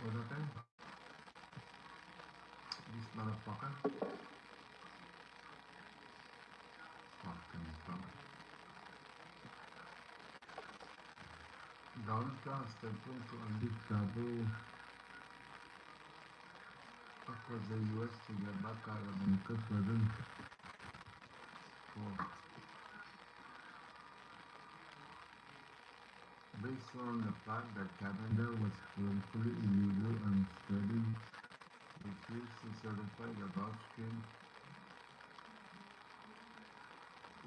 What happened? This motherfucker. Fucking fuck. Donald Trump stepped into undiscoverable across the US to get back at America's president for based on the fact that Canada was willfully illegal and steady refused to certify the Gulf Stream,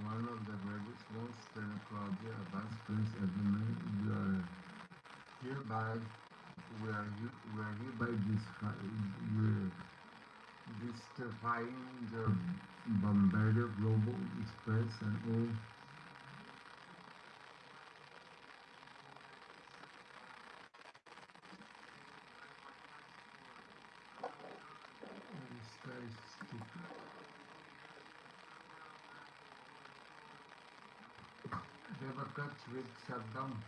one of the greatest most technology advancements ever made. We are hereby justifying the bombarded global express and all. This guy is stupid. Democrats will shut down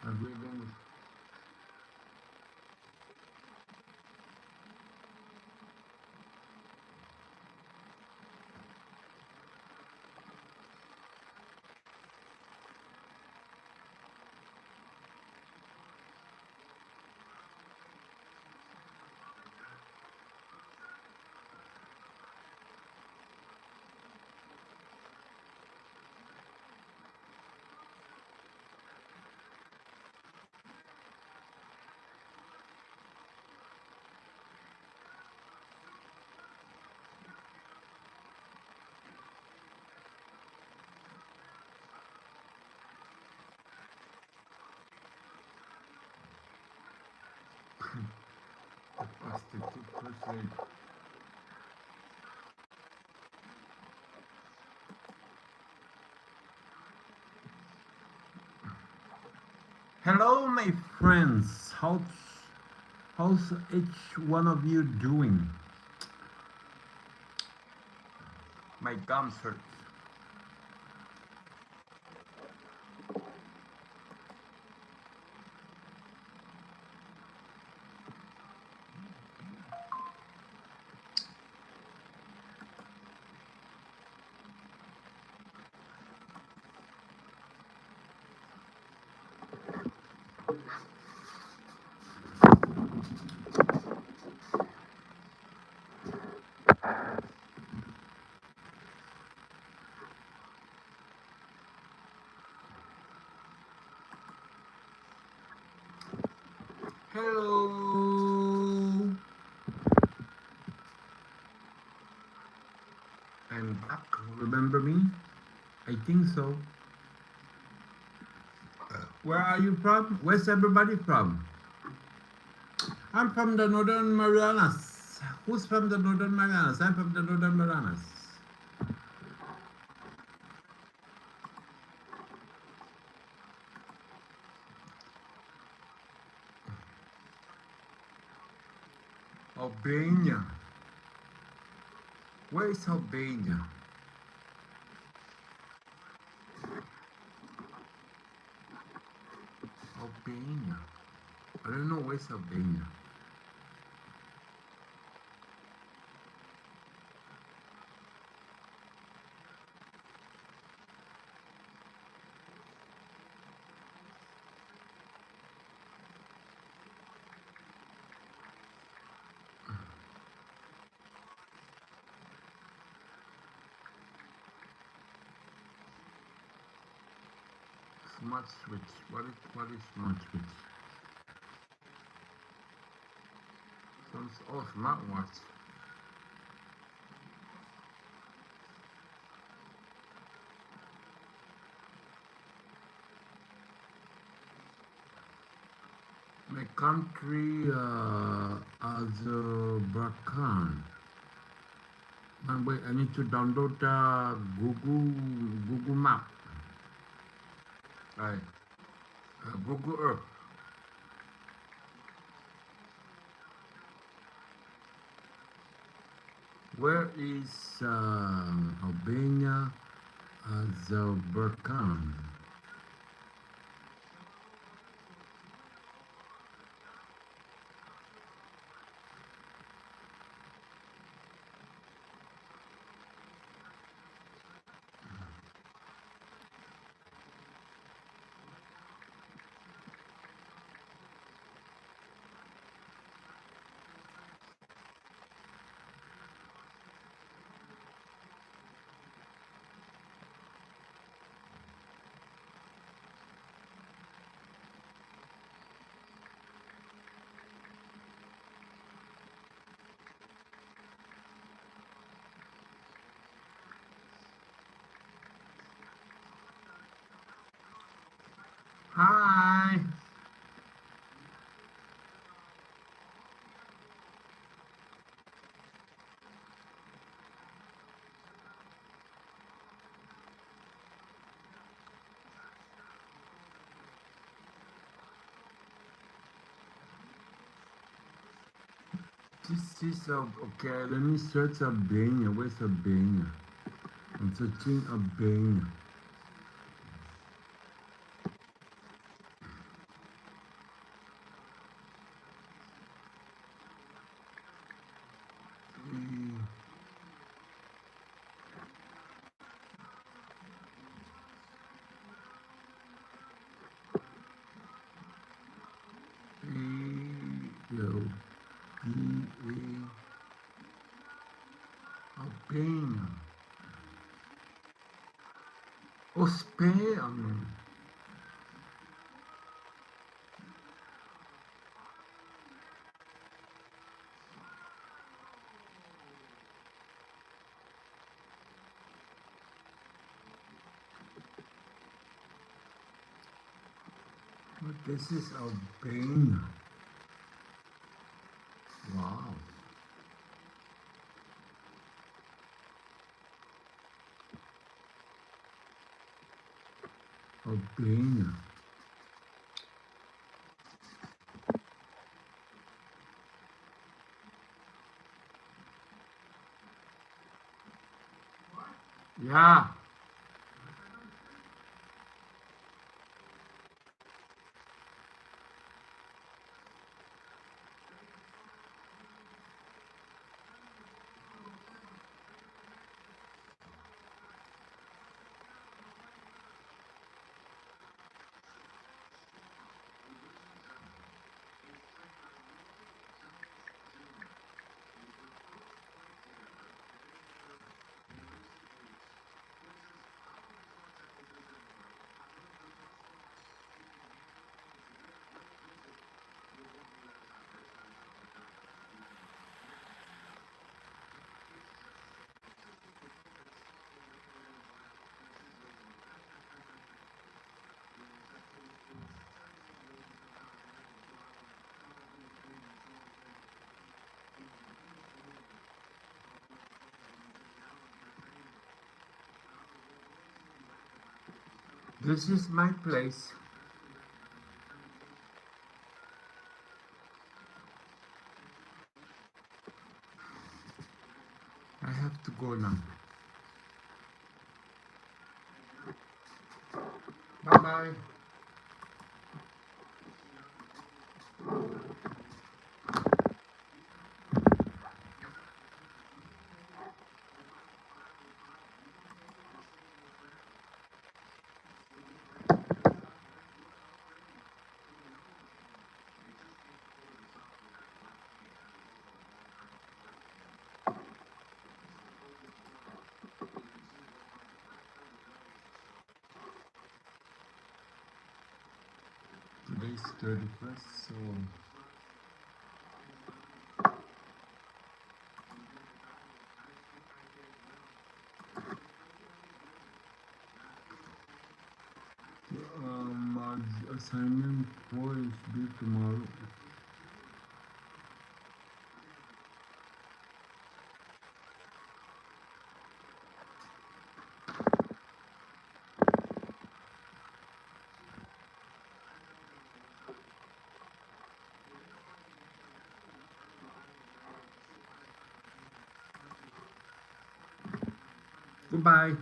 agreement. Prostitute crusade. Hello, my friends. How's each one of you doing? My gums hurt. Hello. I'm back. Remember me? I think so. Where are you from? Where's everybody from? I'm from the Northern Marianas. Who's from the Northern Marianas? I'm from the Northern Marianas. Albania. Where is Albania? Albania. I don't know where's Albania. Smart switch. What is smart switch? Oh, smartwatch. My country, Azerbaijan. And wait, I need to download Google Map. Right. Google Earth. Where is Albania, Azerbaijan? Hi. This is okay. Let me search Albania. Where's Albania? I'm searching Albania. Albania. Oh, Spain. But this is Albania. Wow. Albania. Yeah. This is my place. I have to go now. Bye bye. Today's 31st, so assignment 4 is due tomorrow. Goodbye.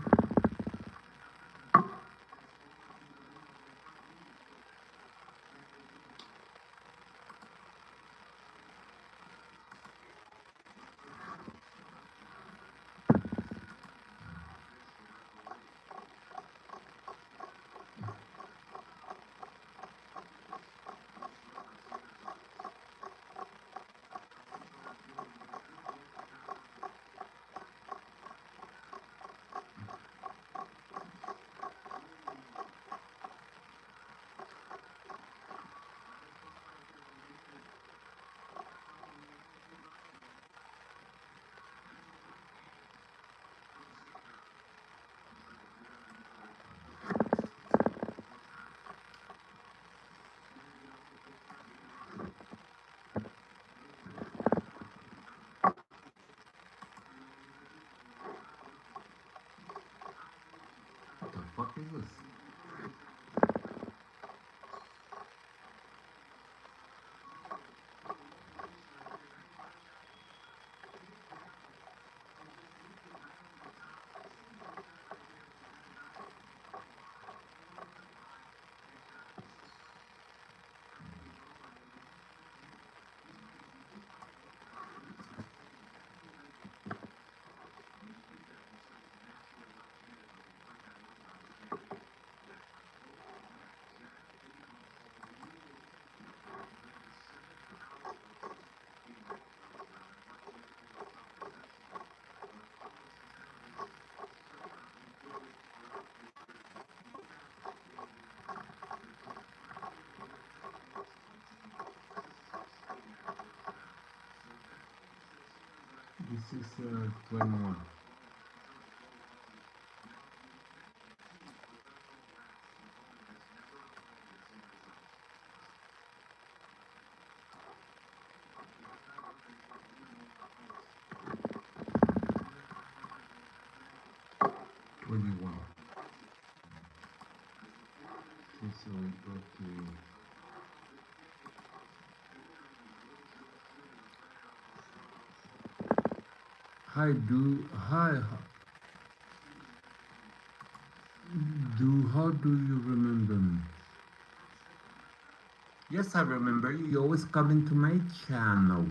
What the fuck is this? This is 21. So we go to hi how do you remember me? Yes, I remember you. You always come into my channel.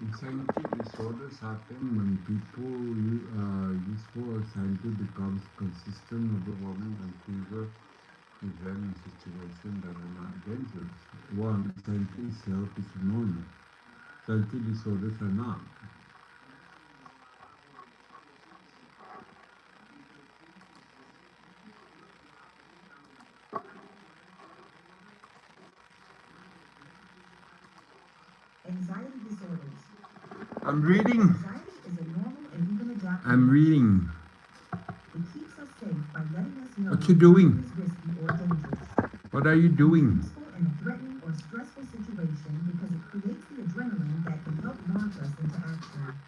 Anxiety disorders happen when people useful anxiety becomes consistent, overwhelming, and trigger event in situations that are not dangerous. One, anxiety itself is normal. Anxiety disorders are not. Anxiety disorders. I'm reading. Anxiety is a normal and even adaptive. I'm reading. It keeps us safe by letting us know What you doing? something is risky or dangerous. What are you It's doing? useful in a threatening or stressful situation because it creates the adrenaline that can help launch us into action.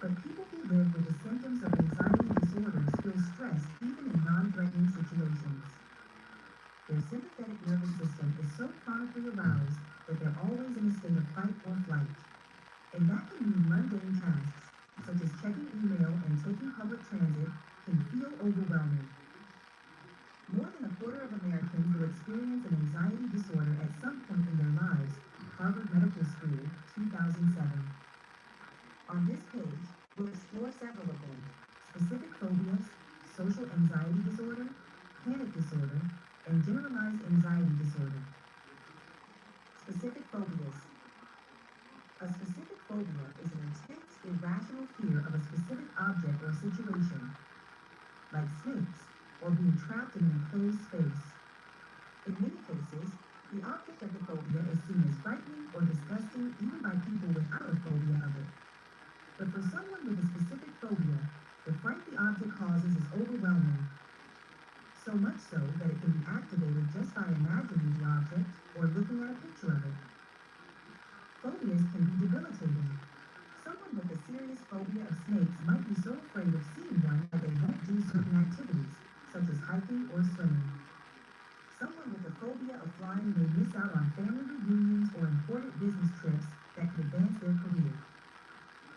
But people who live with the symptoms of anxiety disorders feel stressed even in non-threatening situations. Their sympathetic nervous system is so chronically aroused that they're always in a state of fight or flight. And that can mean mundane tasks, such as checking email and taking public transit, can feel overwhelming. More than a quarter of Americans will experience an anxiety disorder at some point in their lives, Harvard Medical School, 2007. On this page, we'll explore several of them: specific phobias, social anxiety disorder, panic disorder, and generalized anxiety disorder. Specific phobias. A specific phobia is an intense, irrational fear of a specific object or situation, like snakes or being trapped in an enclosed space. In many cases, the object of the phobia is seen as frightening or disgusting even by people without a phobia of it. But for someone with a specific phobia, the fright the object causes is overwhelming, so much so that it can be activated just by imagining the object or looking at a picture of it. Phobias can be debilitating. Someone with a serious phobia of snakes might be so afraid of seeing one that they won't do certain activities, such as hiking or swimming. Someone with a phobia of flying may miss out on family reunions or important business trips that could advance their career.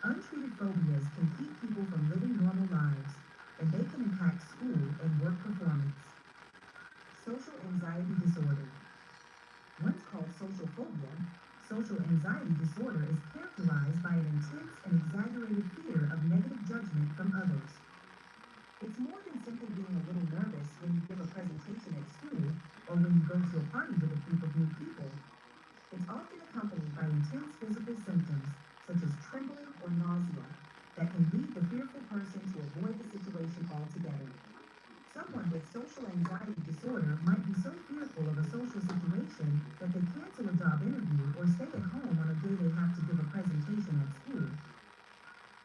Untreated phobias can keep people from living normal lives, and they can impact school and work performance. Social anxiety disorder. Once called social phobia, social anxiety disorder is characterized by an intense and exaggerated fear of negative judgment from others. It's more than simply being a little nervous when you give a presentation at school or when you go to a party with a group of new people. It's often accompanied by intense physical symptoms, such as trembling or nausea, that can lead the fearful person to avoid the situation altogether. Someone with social anxiety disorder might be so fearful of a social situation that they cancel a job interview or stay at home on a day they have to give a presentation at school.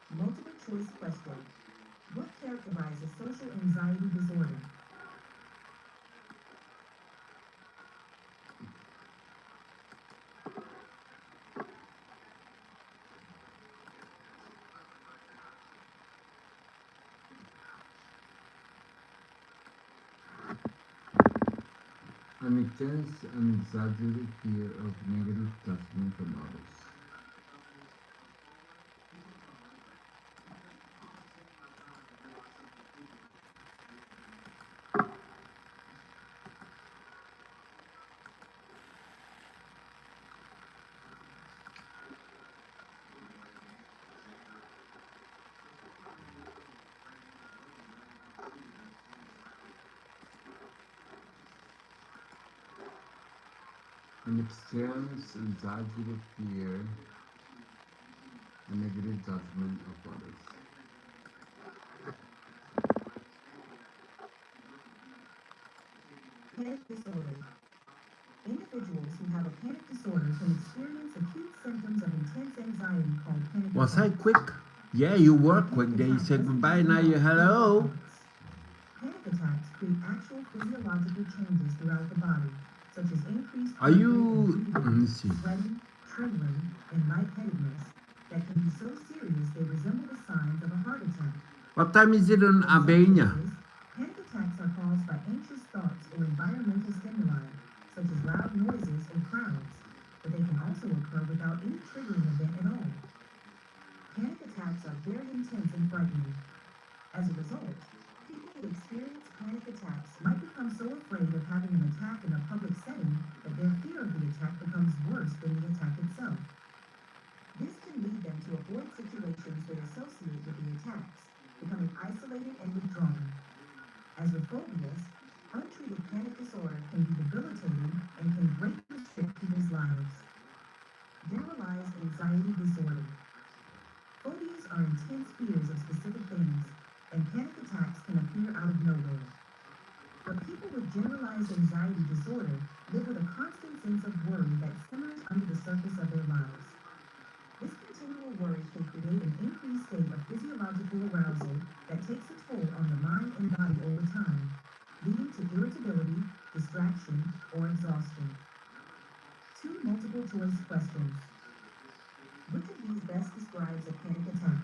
Multiple choice question. What characterizes social anxiety disorder? An intense and exaggerated fear of negative judgment from others. An intense and exaggerated fear and negative judgment of others. Panic disorder. Individuals who have a panic disorder can experience acute symptoms of intense anxiety called panic Was I attacks. quick? Yeah, you were quick. They said goodbye, now you hello. Panic attacks create actual physiological changes throughout the body, such as increased Are heart rate you, and let breathing, me see. sweating, trembling, and lightheadedness that can be so serious they resemble the signs of a heart attack. What time is it in In some Albania? cases, panic attacks are caused by anxious thoughts or environmental stimuli, such as loud noises or crowds, but they can also occur without any triggering event at all. Panic attacks are very intense and frightening. As a result, people who experience panic attacks might become so afraid of having an attack in a public setting that their fear of the attack becomes worse than the attack itself. This can lead them serious, untreated panic disorder can be debilitating and can greatly restrict people's lives. Generalized anxiety disorder. Phobias are intense fears of specific things, and panic attacks can appear out of nowhere. But people with generalized anxiety disorder live with a constant sense of worry that simmers under the surface of their lives. This continual worry can create an increased state of physiological arousal that takes a toll on the mind and body over time, leading to irritability, distraction, or exhaustion. Two multiple choice questions. Which of these best describes a panic attack?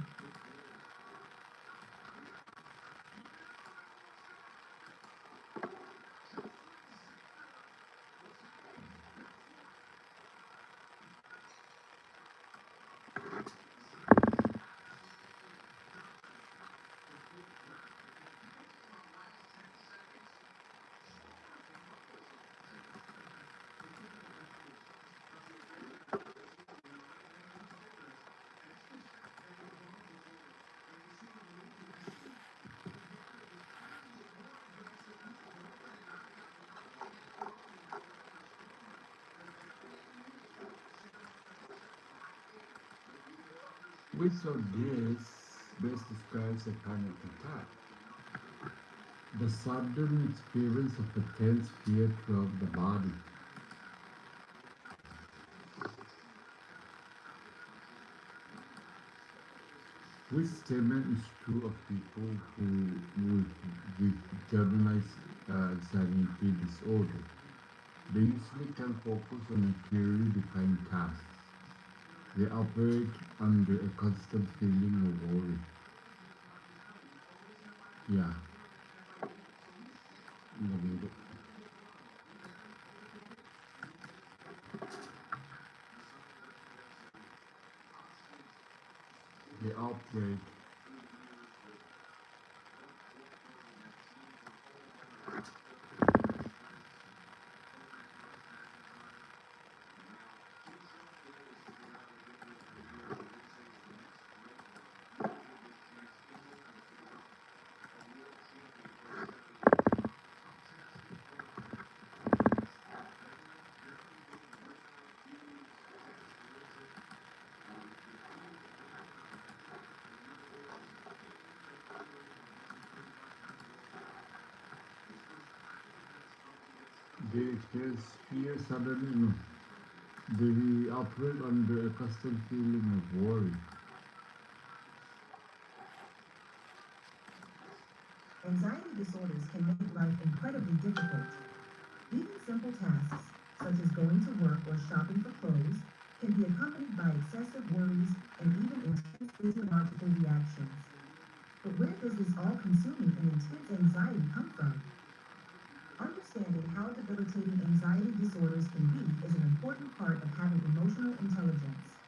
Which of these best describes a panic attack? The sudden experience of intense fear throughout the body. Which statement is true of people with generalized anxiety disorder? They usually can focus on a clearly defined task. They operate under a constant feeling of worry. Yeah, in the they operate. They experience fear suddenly. No, they operate under a constant feeling of worry. Anxiety disorders can make life incredibly difficult. Even simple tasks, such as going to work or shopping for clothes, can be accompanied by excessive worries and even intense physiological reactions. But where does this all-consuming and intense anxiety come from? Understanding how debilitating anxiety disorders can be is an important part of having emotional intelligence.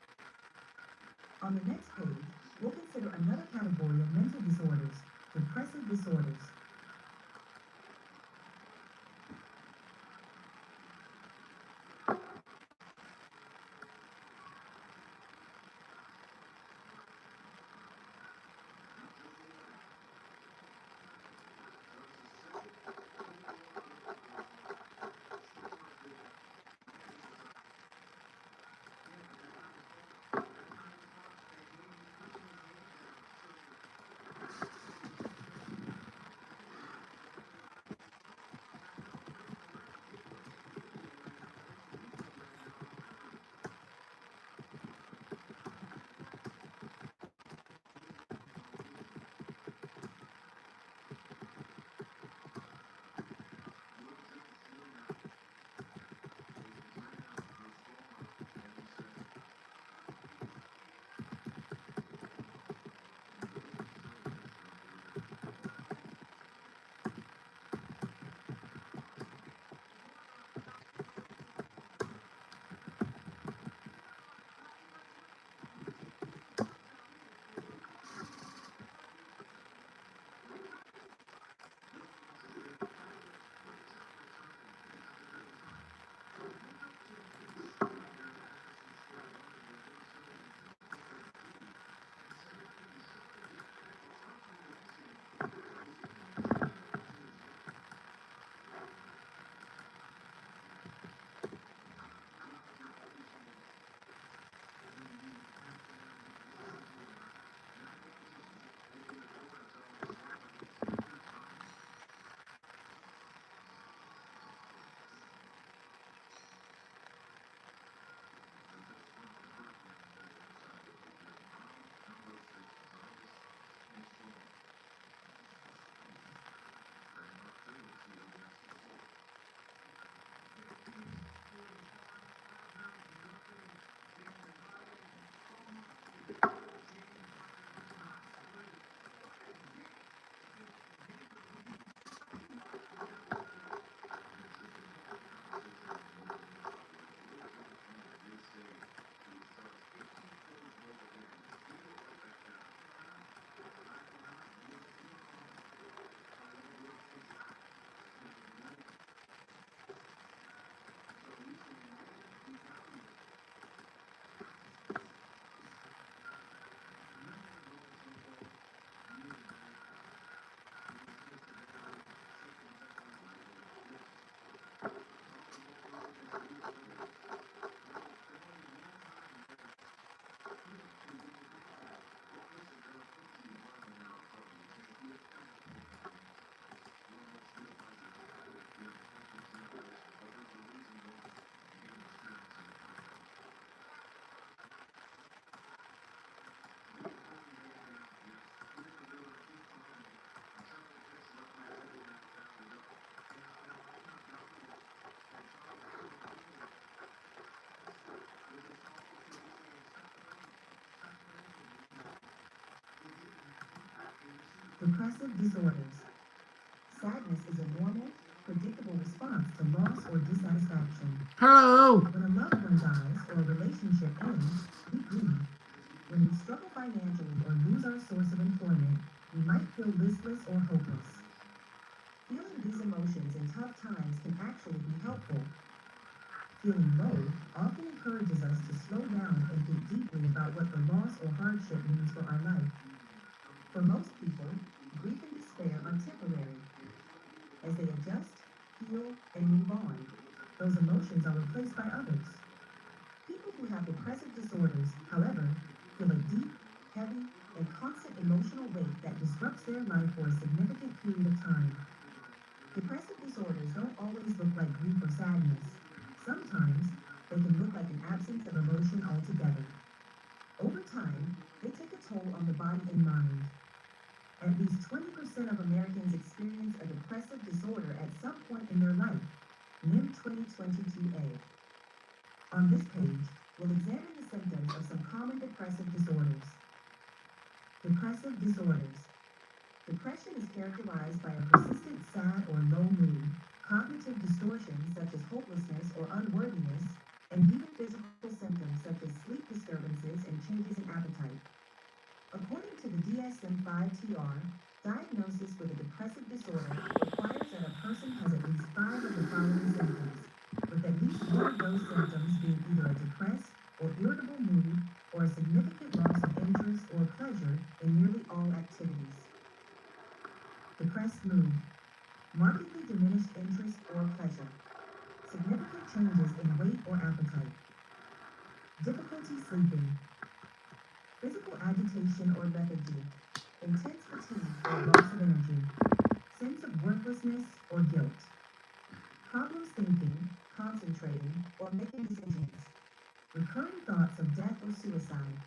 On the next page, we'll consider another category of mental disorders, depressive disorders. Depressive disorders. Sadness is a normal, predictable response to loss or dissatisfaction. Hello. When a loved one dies or a relationship ends, we grieve. When we struggle financially or lose our source of employment, we might feel listless or hopeless. Feeling these emotions in tough times can actually be helpful. Feeling low often encourages us to slow down and think deeply about what the loss or hardship means for our life. For most people, grief and despair are temporary. As they adjust, heal, and move on, those emotions are replaced by others. People who have depressive disorders, however, feel a deep, heavy, and constant emotional weight that disrupts their life for a significant period of time. Depressive disorders don't always look like grief or sadness. Sometimes they can look like an absence of emotion altogether. Over time, they take a toll on the body and mind. At least 20% of Americans experience a depressive disorder at some point in their life. NIM 2022A. On this page, we'll examine the symptoms of some common depressive disorders. Depressive disorders. Depression is characterized by a persistent sad or low mood, cognitive distortions such as hopelessness or unworthiness, and even physical symptoms such as sleep disturbances and changes in appetite. According to the DSM-5-TR, diagnosis with a depressive disorder requires that a person has at least 5 of the following symptoms, with at least one of those symptoms being either a depressed or irritable mood or a significant loss of interest or pleasure in nearly all activities. Depressed mood, markedly diminished interest or pleasure, significant changes in weight or appetite, difficulty sleeping, physical agitation or lethargy, intense fatigue or loss of energy, sense of worthlessness or guilt, problems thinking, concentrating, or making decisions, recurring thoughts of death or suicide.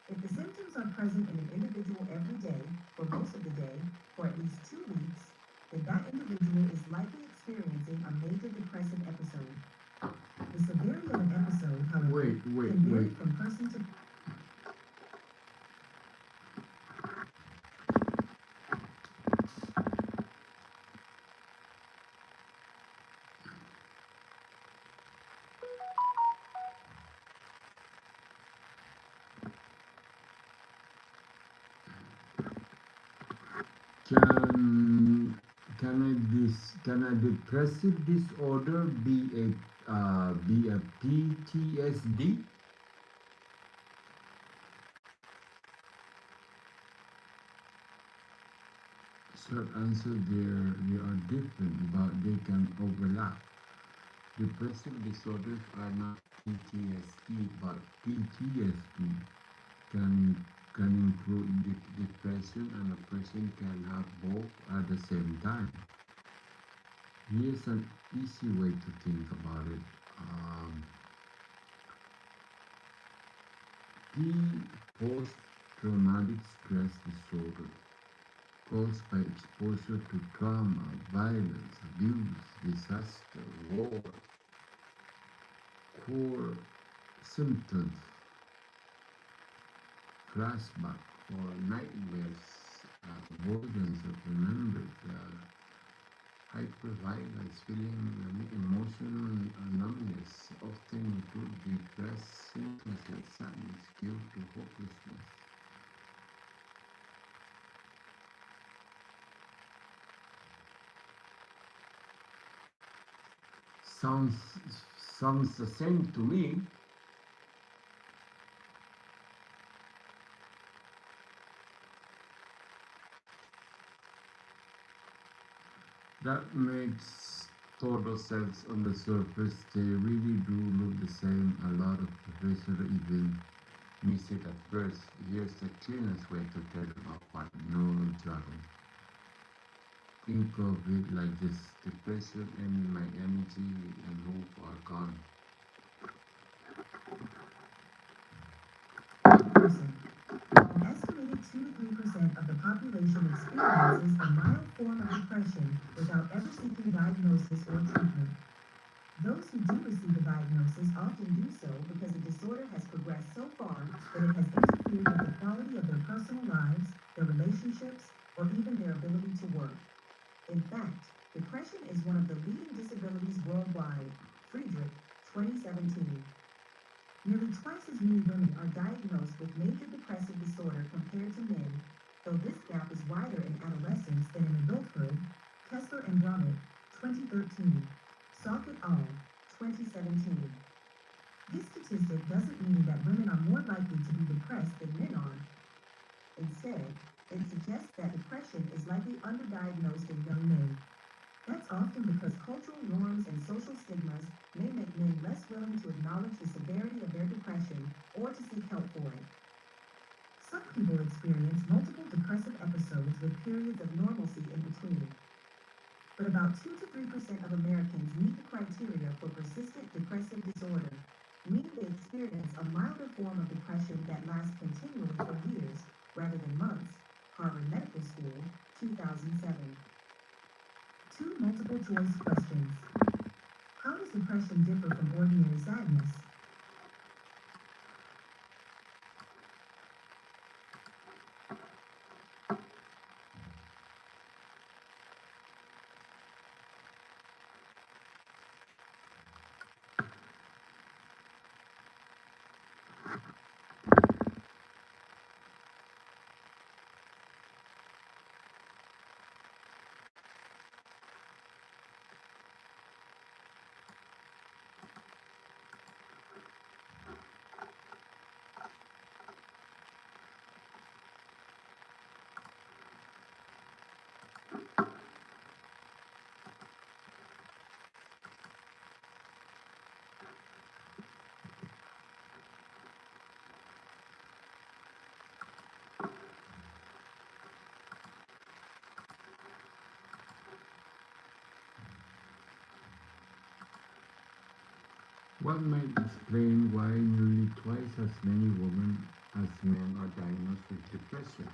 If the symptoms are present in an individual every day, for most of the day, for at least 2 weeks, then that individual is likely experiencing a major depressive episode. The severity of an episode, however, can vary from person to Can can a depressive disorder be a PTSD? Short answer, they are different, but they can overlap. Depressive disorders are not PTSD, but PTSD can include depression, and a person can have both at the same time. Here's an easy way to think about it. Um, P post-traumatic stress disorder caused by exposure to trauma, violence, abuse, disaster, war. Core symptoms: flashback or nightmares, avoidance of remembered, hypervigilance, feeling emotional numbness, often include depressed symptoms like sadness, guilt, or hopelessness. Sounds sounds the same to me. That makes total sense on the surface. They really do look the same. A lot of professionals even miss it at first. Here's the cleanest way to tell them apart. No jargon. Think of it like this: depression and my energy and hope are gone. person. An estimated 2 to 3% of the population experiences a mild form of depression without ever seeking diagnosis or treatment. Those who do receive a diagnosis often do so because the disorder has progressed so far that it has interfered with the quality of their personal lives, their relationships, or even their ability to work. In fact, depression is one of the leading disabilities worldwide. Friedrich, 2017. Nearly twice as many women are diagnosed with major depressive disorder compared to men, though this gap is wider in adolescence than in adulthood. Kessler and Gromit, 2013. Salk et al., 2017. This statistic doesn't mean that women are more likely to be depressed than men are. Instead, it suggests that depression is likely underdiagnosed in young men. That's often because cultural norms and social stigmas may make men less willing to acknowledge the severity of their depression or to seek help for it. Some people experience multiple depressive episodes with periods of normalcy in between, but about 2 to 3% of Americans meet the criteria for persistent depressive disorder, meaning they experience a milder form of depression that lasts continually for years rather than months. Harvard Medical School, 2007. Two multiple choice questions. How does depression differ from ordinary sadness? What might explain why nearly twice as many women as men are diagnosed with depression?